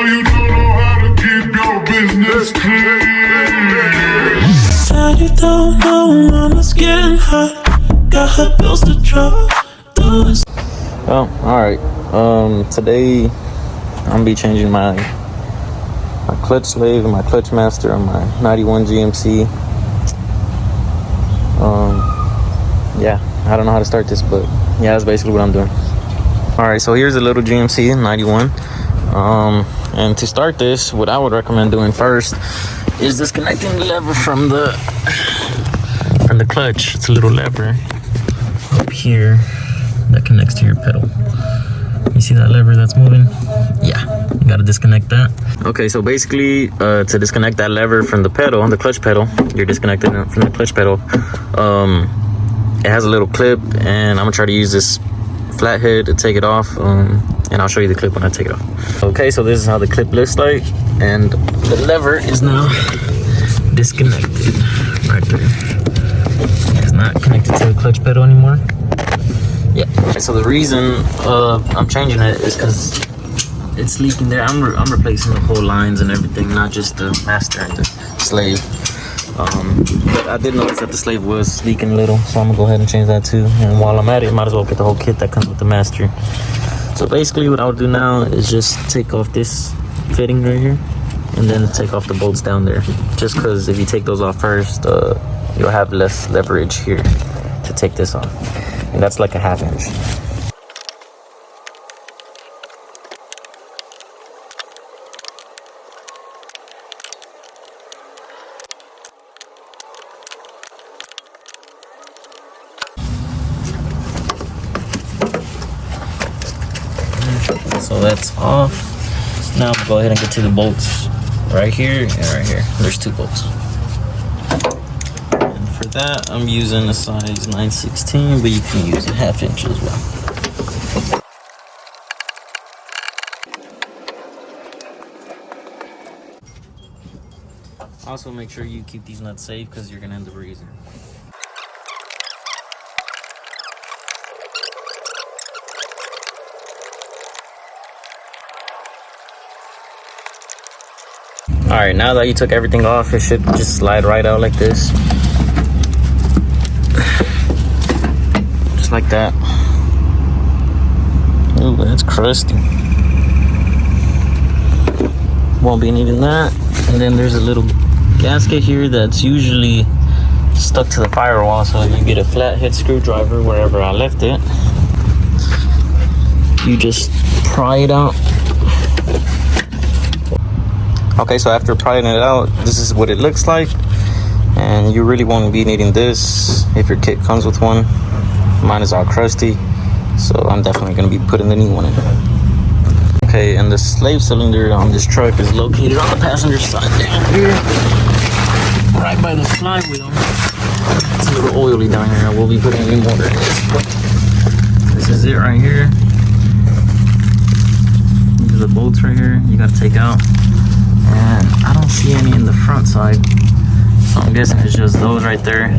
you don't know how to keep your business clean. Said you don't know mama's getting hot. Got her bills to drop. Oh, alright. Today I'm gonna be changing my clutch slave and my clutch master on my 91 GMC. Yeah, I don't know how to start this, but yeah, that's basically what I'm doing. Alright, so here's a little GMC 91. And to start this, what I would recommend doing first is disconnecting the lever from the clutch. It's a little lever up here that connects to your pedal. You see that lever that's moving? Yeah, you gotta disconnect that. Okay, so basically, to disconnect that lever from the pedal, the clutch pedal, you're disconnected from the clutch pedal. It has a little clip, and I'm gonna try to use this flathead to take it off, and I'll show you the clip when I take it off. Okay, so this is how the clip looks like, and the lever is now disconnected right there. It's not connected to the clutch pedal anymore. Yeah. So the reason I'm changing it is because it's leaking there. I'm replacing the whole lines and everything, not just the master and the slave. But I did notice that the slave was leaking a little, so I'm gonna go ahead and change that too. And while I'm at it, might as well get the whole kit that comes with the master. So basically what I'll do now is just take off this fitting right here, and then take off the bolts down there. Just because if you take those off first, you'll have less leverage here to take this off. And that's like a 1/2 inch. So that's off. Now I'm gonna go ahead and get to the bolts right here and right here. There's 2 bolts. And for that, I'm using a size 9/16, but you can use a 1/2 inch as well. Also, make sure you keep these nuts safe because you're gonna end up reusing. Alright, now that you took everything off, it should just slide right out like this. Just like that. Ooh, that's crusty. Won't be needing that. And then there's a little gasket here that's usually stuck to the firewall, so you get a flathead screwdriver wherever I left it. You just pry it out. Okay, so after prying it out, this is what it looks like. And you really won't be needing this if your kit comes with one. Mine is all crusty, so I'm definitely gonna be putting the new one in. Okay, and the slave cylinder on this truck is located on the passenger side down here, right by the flywheel. It's a little oily down here. We'll be putting a new motor in this. This is it right here. These are the bolts right here. You gotta take out. And I don't see any in the front side, so I'm guessing it's just those right there.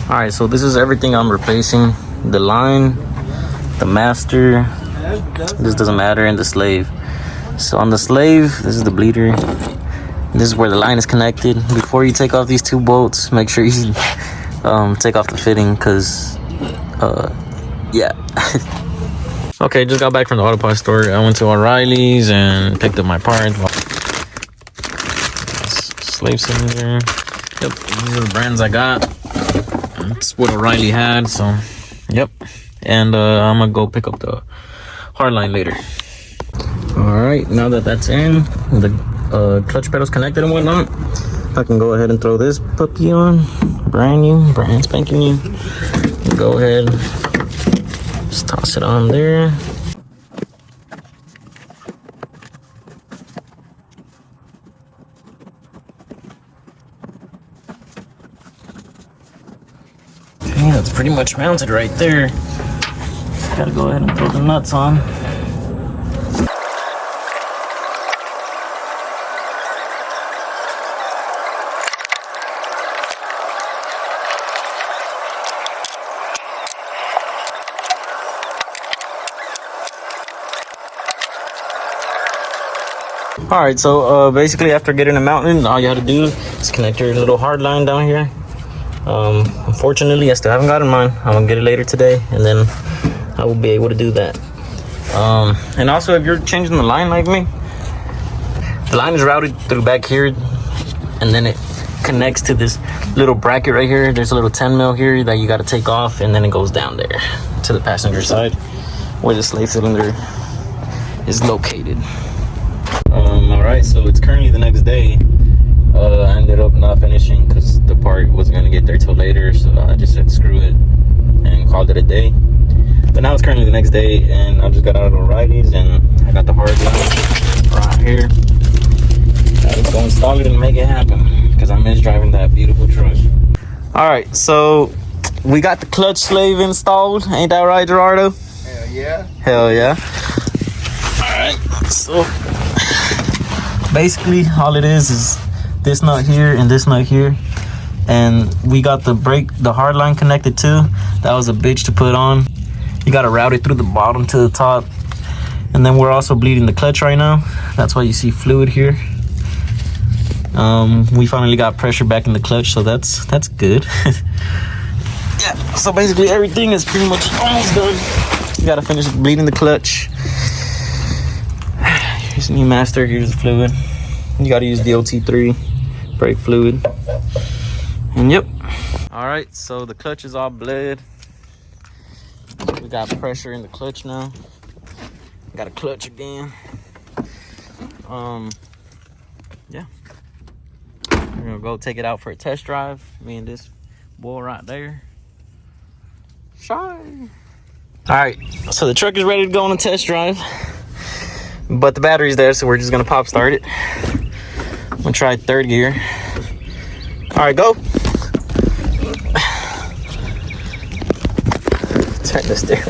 Alright, so this is everything I'm replacing. The line, the master, this doesn't matter, and the slave. So on the slave, this is the bleeder. This is where the line is connected. Before you take off these 2 bolts, make sure you take off the fitting, because yeah. Okay, just got back from the auto parts store. I went to O'Reilly's and picked up my parts. Slave cylinder. Yep, these are the brands I got. That's what O'Reilly had, so yep. And I'm gonna go pick up the hardline later. Alright, now that that's in, the clutch pedal's connected and whatnot, I can go ahead and throw this puppy on. Brand new, brand spanking new. Go ahead, just toss it on there. Okay, that's pretty much mounted right there. Gotta go ahead and throw the nuts on. All right, so basically after getting the mountain, all you have to do is connect your little hard line down here. Unfortunately, I still haven't gotten mine. I'm gonna get it later today, and then I will be able to do that. And also, if you're changing the line like me, the line is routed through back here, and then it connects to this little bracket right here. There's a little 10 mil here that you got to take off, and then it goes down there to the passenger side where the slave cylinder is located. All right, so it's currently the next day. I ended up not finishing because the part wasn't gonna get there till later, so I just said screw it and called it a day. But now it's currently the next day, and I just got out of the righties and I got the hard line right here. Gotta go install it and make it happen because I miss driving that beautiful truck. All right, so we got the clutch slave installed. Ain't that right, Gerardo? Hell yeah. Hell yeah. All right, so basically all it is this nut here and this nut here, and we got the hard line connected too. That was a bitch to put on. You gotta route it through the bottom to the top, and then we're also bleeding the clutch right now. That's why you see fluid here. We finally got pressure back in the clutch, so that's good. Yeah, so basically everything is pretty much almost done. You gotta finish bleeding the clutch. Here's the new master, here's the fluid. You gotta use the OT3 brake fluid. And yep. All right, so the clutch is all bled. We got pressure in the clutch now. Got a clutch again. Yeah. We're gonna go take it out for a test drive. Me and this boy right there. Shy. All right, so the truck is ready to go on a test drive, but the battery's there, so we're just gonna pop start it. I'm gonna try third gear. All right, go. Turn the steering.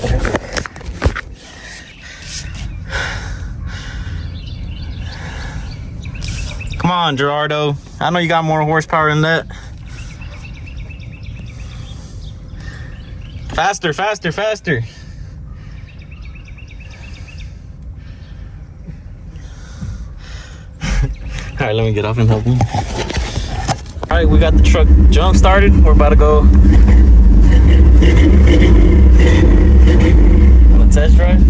Come on, Gerardo. I know you got more horsepower than that. Faster, faster, faster. All right, let me get off and help you. All right, we got the truck jump started. We're about to go on a test drive.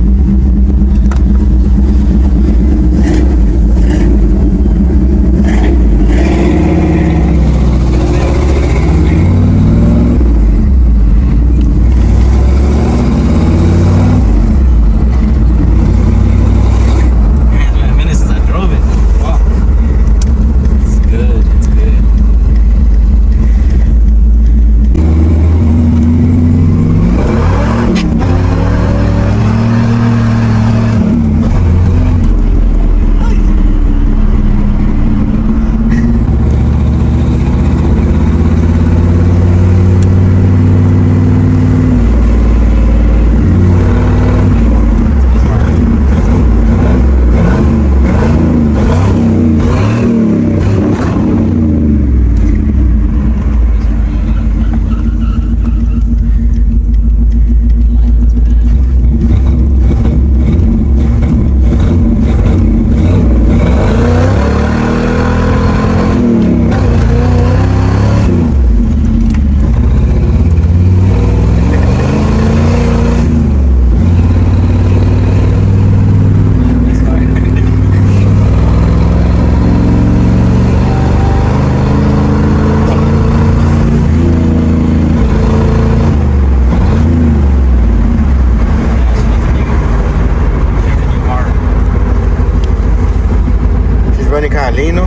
Carlino.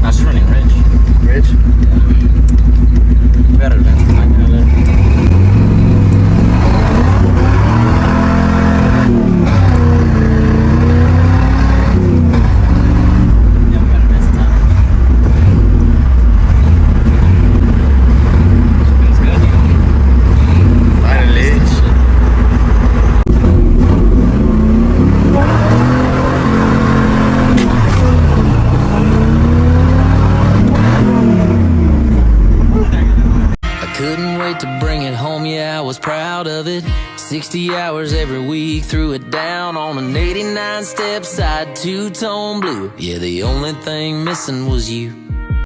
No, she's running Rich. Rich? We gotta advance the mic a little. Yeah, we gotta advance the time. Feels good, you know. Finally. 60 hours every week, threw it down on an 89 step side, two-tone blue. Yeah, the only thing missing was you.